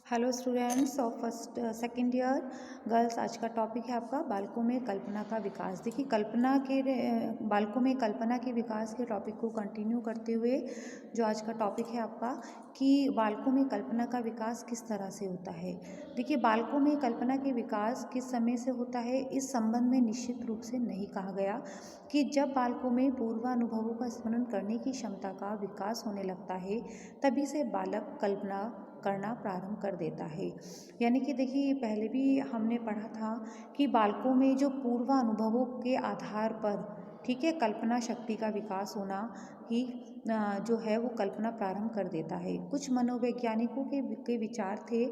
Hello students of first second year girls. आज का topic है आपका बालकों में कल्पना का विकास। देखिए बालकों में कल्पना के विकास के टॉपिक को कंटिन्यू करते हुए जो आज का टॉपिक है आपका कि बालकों में कल्पना का विकास किस तरह से होता है। देखिए, बालकों में कल्पना के विकास किस समय से होता है, इस संबंध में निश्चित रूप से नहीं कहा गया कि जब बालकों में पूर्वानुभवों का स्मरण करने की क्षमता का विकास होने लगता है तभी से बालक कल्पना करना प्रारंभ कर देता है। यानी कि देखिए, पहले भी हमने पढ़ा था कि बालकों में जो पूर्वानुभवों के आधार पर, ठीक है, कल्पना शक्ति का विकास होना ही जो है वो कल्पना प्रारंभ कर देता है। कुछ मनोवैज्ञानिकों के विचार थे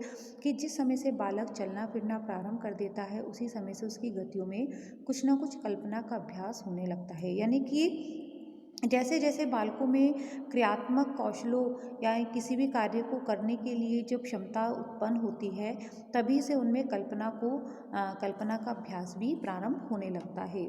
कि जिस समय से बालक चलना फिरना प्रारंभ कर देता है उसी समय से उसकी गतियों में कुछ ना कुछ कल्पना का अभ्यास होने लगता है। यानी कि जैसे जैसे बालकों में क्रियात्मक कौशलों या किसी भी कार्य को करने के लिए जब क्षमता उत्पन्न होती है तभी से उनमें कल्पना का अभ्यास भी प्रारंभ होने लगता है।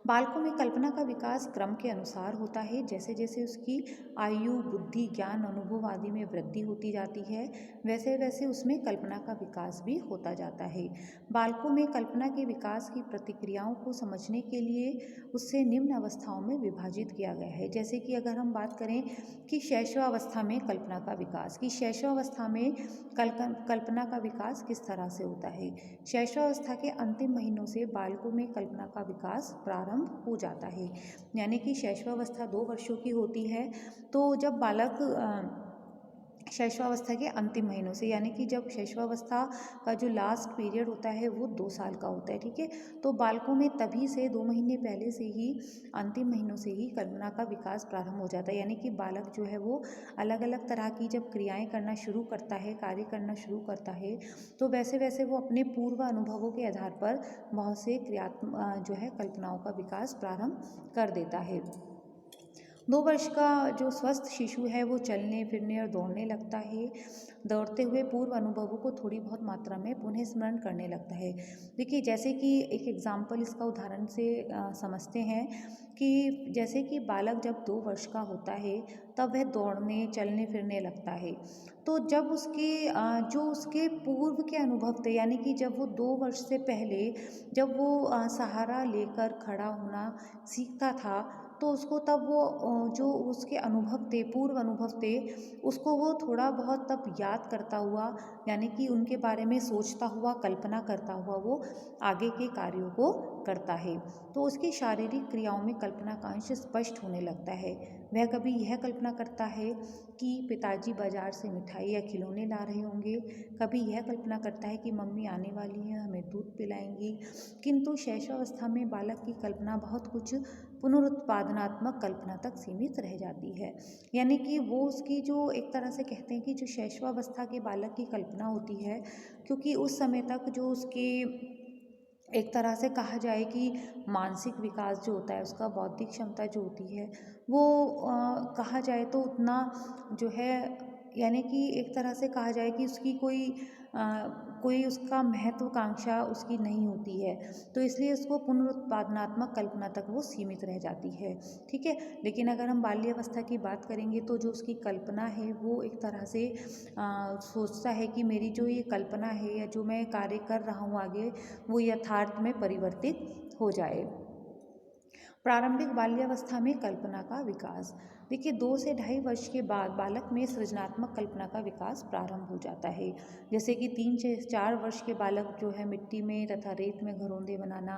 बालकों में कल्पना का विकास क्रम के अनुसार होता है। जैसे जैसे उसकी आयु, बुद्धि, ज्ञान, अनुभव आदि में वृद्धि होती जाती है वैसे वैसे उसमें कल्पना का विकास भी होता जाता है। बालकों में कल्पना के विकास की प्रतिक्रियाओं को समझने के लिए उससे निम्न अवस्थाओं में विभाजित किया गया है। जैसे कि अगर हम बात करें कि शैशवावस्था में कल्पना का विकास, कि शैशवावस्था में कल्पना का विकास किस तरह से होता है। शैशवावस्था के अंतिम महीनों से बालकों में कल्पना का विकास प्रारंभ हो जाता है। यानी कि शैशवावस्था 2 वर्षों की होती है, तो जब बालक शैशवावस्था के अंतिम महीनों से, यानी कि जब शैशवावस्था का जो लास्ट पीरियड होता है वो 2 साल का होता है, ठीक है, तो बालकों में तभी से 2 महीने पहले से ही, अंतिम महीनों से ही कल्पना का विकास प्रारंभ हो जाता है। यानी कि बालक जो है वो अलग अलग तरह की जब क्रियाएं करना शुरू करता है, कार्य करना शुरू करता है, तो वैसे वैसे वो अपने पूर्व अनुभवों के आधार पर बहुत से जो है कल्पनाओं का विकास प्रारंभ कर देता है। 2 वर्ष का जो स्वस्थ शिशु है वो चलने फिरने और दौड़ने लगता है। दौड़ते हुए पूर्व अनुभवों को थोड़ी बहुत मात्रा में पुनः स्मरण करने लगता है। देखिए, जैसे कि एक एग्जाम्पल इसका उदाहरण से समझते हैं कि जैसे कि बालक जब 2 वर्ष का होता है तब वह दौड़ने चलने फिरने लगता है। तो जब जो उसके पूर्व के अनुभव थे, यानी कि जब वो 2 वर्ष से पहले जब वो सहारा लेकर खड़ा होना सीखता था, तो उसको तब वो जो उसके अनुभव थे, पूर्व अनुभव थे, उसको वो थोड़ा बहुत तब याद करता हुआ, यानी कि उनके बारे में सोचता हुआ, कल्पना करता हुआ वो आगे के कार्यों को करता है। तो उसकी शारीरिक क्रियाओं में कल्पना का अंश स्पष्ट होने लगता है। वह कभी यह कल्पना करता है कि पिताजी बाजार से मिठाई या खिलौने ला रहे होंगे, कभी यह कल्पना करता है कि मम्मी आने वाली हैं, हमें दूध पिलाएंगी। किंतु शैशवावस्था में बालक की कल्पना बहुत कुछ पुनरुत्पादनात्मक कल्पना तक सीमित रह जाती है। यानी कि वो उसकी जो एक तरह से कहते हैं कि जो शैशवावस्था के बालक की कल्पना होती है, क्योंकि उस समय तक जो उसकी एक तरह से कहा जाए कि मानसिक विकास जो होता है, उसका बौद्धिक क्षमता जो होती है वो कहा जाए तो उतना जो है, यानी कि एक तरह से कहा जाए कि उसकी कोई उसका महत्वाकांक्षा उसकी नहीं होती है, तो इसलिए उसको पुनरुत्पादनात्मक कल्पना तक वो सीमित रह जाती है, ठीक है। लेकिन अगर हम बाल्यावस्था की बात करेंगे तो जो उसकी कल्पना है वो एक तरह से सोचता है कि मेरी जो ये कल्पना है या जो मैं कार्य कर रहा हूँ आगे, वो यथार्थ में परिवर्तित हो जाए। प्रारंभिक बाल्यावस्था में कल्पना का विकास। देखिए, 2 से ढाई वर्ष के बाद बालक में सृजनात्मक कल्पना का विकास प्रारंभ हो जाता है। जैसे कि 3 से 4 वर्ष के बालक जो है मिट्टी में तथा रेत में घरौंदे बनाना,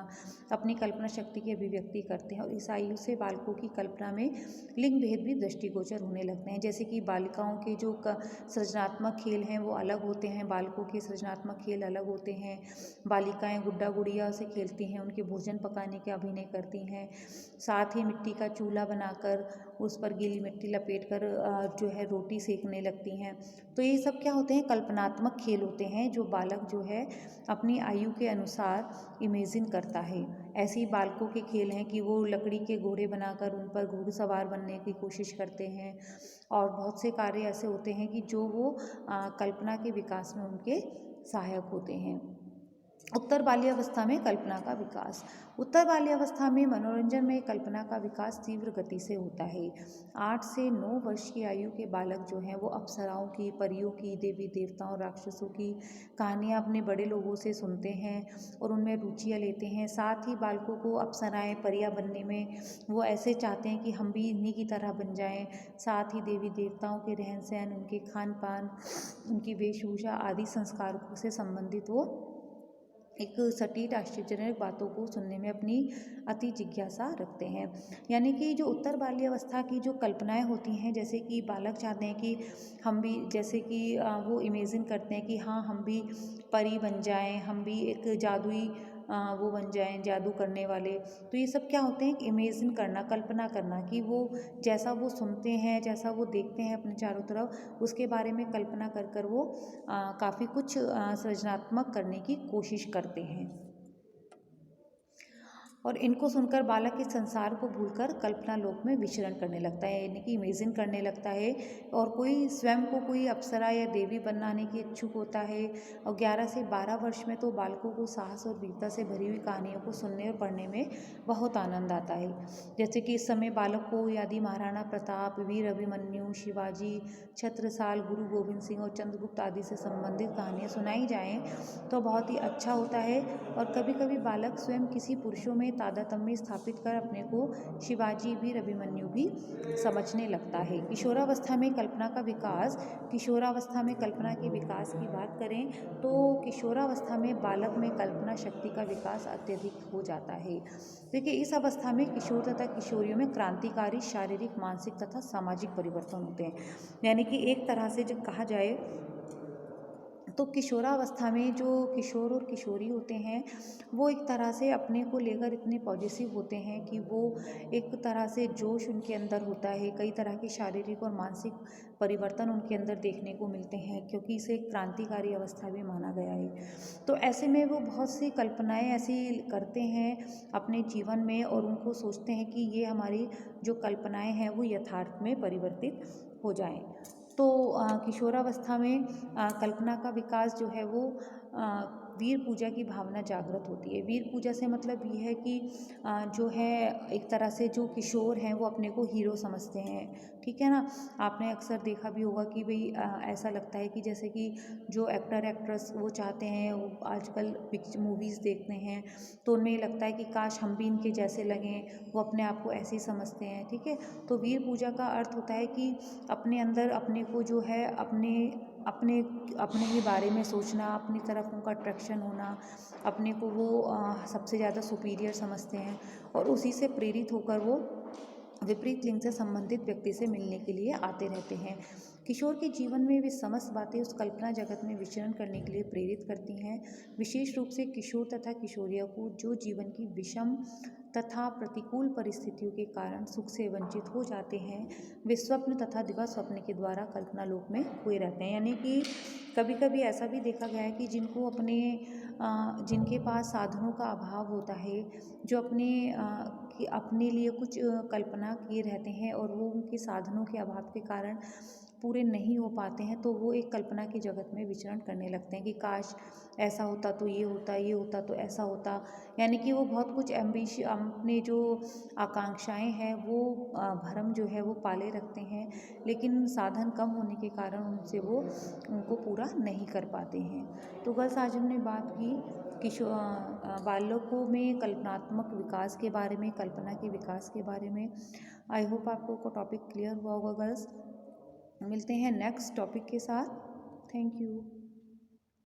अपनी कल्पना शक्ति की अभिव्यक्ति करते हैं, और इस आयु से बालकों की कल्पना में लिंग भेद भी दृष्टिगोचर होने लगते हैं। जैसे कि बालिकाओं के जो सृजनात्मक खेल हैं वो अलग होते हैं, बालकों के सृजनात्मक खेल अलग होते हैं। बालिकाएं गुड्डा गुड़िया से खेलती हैं, उनके भोजन पकाने के अभिनय करती हैं, साथ ही मिट्टी का चूल्हा बनाकर उस पर गीली मिट्टी लपेटकर जो है रोटी सेकने लगती हैं। तो ये सब क्या होते हैं, कल्पनात्मक खेल होते हैं जो बालक जो है अपनी आयु के अनुसार इमेजिन करता है। ऐसे ही बालकों के खेल हैं कि वो लकड़ी के घोड़े बनाकर उन पर घुड़सवार बनने की कोशिश करते हैं, और बहुत से कार्य ऐसे होते हैं कि जो वो कल्पना के विकास में उनके सहायक होते हैं। उत्तर बाल्यावस्था में कल्पना का विकास। उत्तर बाल्यावस्था में मनोरंजन में कल्पना का विकास तीव्र गति से होता है। 8 से 9 वर्ष की आयु के बालक जो हैं वो अप्सराओं की, परियों की, देवी देवताओं, राक्षसों की कहानियाँ अपने बड़े लोगों से सुनते हैं और उनमें रुचियाँ लेते हैं। साथ ही बालकों को अप्सराएँ, परियाँ बनने में वो ऐसे चाहते हैं कि हम भी इन्हीं की तरह बन जाएँ। साथ ही देवी देवताओं के रहन सहन, उनके खान पान, उनकी वेशभूषा आदि संस्कारों से संबंधित वो एक सटीक आश्चर्यजनक बातों को सुनने में अपनी अति जिज्ञासा रखते हैं। यानी कि जो उत्तर बाल्यावस्था की जो कल्पनाएं होती हैं, जैसे कि बालक चाहते हैं कि हम भी, जैसे कि वो इमेजिन करते हैं कि हाँ हम भी परी बन जाएं, हम भी एक जादुई वो बन जाएं, जादू करने वाले। तो ये सब क्या होते हैं, इमेजिन करना, कल्पना करना कि वो जैसा वो सुनते हैं, जैसा वो देखते हैं अपने चारों तरफ, उसके बारे में कल्पना कर कर वो काफ़ी कुछ सृजनात्मक करने की कोशिश करते हैं। और इनको सुनकर बालक इस संसार को भूलकर कल्पना लोक में विचरण करने लगता है, यानी कि इमेजिन करने लगता है। और कोई स्वयं को कोई अप्सरा या देवी बनाने की इच्छुक होता है। और 11 से 12 वर्ष में तो बालकों को साहस और वीरता से भरी हुई कहानियों को सुनने और पढ़ने में बहुत आनंद आता है। जैसे कि इस समय बालक को यदि महाराणा प्रताप, वीर अभिमन्यु, शिवाजी, छत्रसाल, गुरु गोविंद सिंह और चंद्रगुप्त आदि से संबंधित कहानियाँ सुनाई जाएं तो बहुत ही अच्छा होता है। और कभी कभी बालक स्वयं किसी पुरुषों में तादात्म्य स्थापित कर अपने को शिवाजी, वीर अभिमन्यु भी समझने लगता है। किशोरावस्था में कल्पना का विकास। किशोरावस्था में कल्पना के विकास की बात करें तो किशोरावस्था में बालक में कल्पना शक्ति का विकास अत्यधिक हो जाता है। देखिए, इस अवस्था में किशोर तथा किशोरियों में क्रांतिकारी शारीरिक, मानसिक तथा सामाजिक परिवर्तन होते हैं। यानी कि एक तरह से जब कहा जाए तो किशोरावस्था में जो किशोर और किशोरी होते हैं वो एक तरह से अपने को लेकर इतने पॉजिटिव होते हैं कि वो एक तरह से जोश उनके अंदर होता है। कई तरह के शारीरिक और मानसिक परिवर्तन उनके अंदर देखने को मिलते हैं, क्योंकि इसे एक क्रांतिकारी अवस्था भी माना गया है। तो ऐसे में वो बहुत सी कल्पनाएं ऐसी करते हैं अपने जीवन में और उनको सोचते हैं कि ये हमारी जो कल्पनाएं हैं वो यथार्थ में परिवर्तित हो जाएं। तो किशोरावस्था में कल्पना का विकास जो है वो वीर पूजा की भावना जागृत होती है। वीर पूजा से मतलब ये है कि जो है एक तरह से जो किशोर हैं वो अपने को हीरो समझते हैं, ठीक है ना। आपने अक्सर देखा भी होगा कि भाई ऐसा लगता है कि जैसे कि जो एक्टर एक्ट्रेस वो चाहते हैं, वो आजकल मूवीज़ देखते हैं तो उनमें ये लगता है कि काश हम भी इनके जैसे लगें, वो अपने आप को ऐसे ही समझते हैं, ठीक है। तो वीर पूजा का अर्थ होता है कि अपने अंदर अपने को जो है अपने अपने अपने ही बारे में सोचना, अपनी तरफ उनका अट्रैक्शन होना, अपने को वो सबसे ज़्यादा सुपीरियर समझते हैं और उसी से प्रेरित होकर वो विपरीत लिंग से संबंधित व्यक्ति से मिलने के लिए आते रहते हैं। किशोर के जीवन में वे समस्त बातें उस कल्पना जगत में विचरण करने के लिए प्रेरित करती हैं। विशेष रूप से किशोर तथा किशोरियों को जो जीवन की विषम तथा प्रतिकूल परिस्थितियों के कारण सुख से वंचित हो जाते हैं, वे स्वप्न तथा दिवा स्वप्न के द्वारा कल्पना लोक में खोए रहते हैं। यानी कि कभी कभी ऐसा भी देखा गया है कि जिनके पास साधनों का अभाव होता है, जो अपने लिए कुछ कल्पना किए रहते हैं और वो उनके साधनों के अभाव के कारण पूरे नहीं हो पाते हैं, तो वो एक कल्पना के जगत में विचरण करने लगते हैं कि काश ऐसा होता तो ये होता, ये होता तो ऐसा होता। यानी कि वो बहुत कुछ अपने जो आकांक्षाएं हैं वो भरम जो है वो पाले रखते हैं, लेकिन साधन कम होने के कारण उनसे वो उनको पूरा नहीं कर पाते हैं। तो बस आज हमने बात की बालकों में कल्पनात्मक विकास के बारे में, कल्पना के विकास के बारे में। आई होप आपको को टॉपिक क्लियर हुआ होगा गर्ल्स। मिलते हैं नेक्स्ट टॉपिक के साथ। Thank you.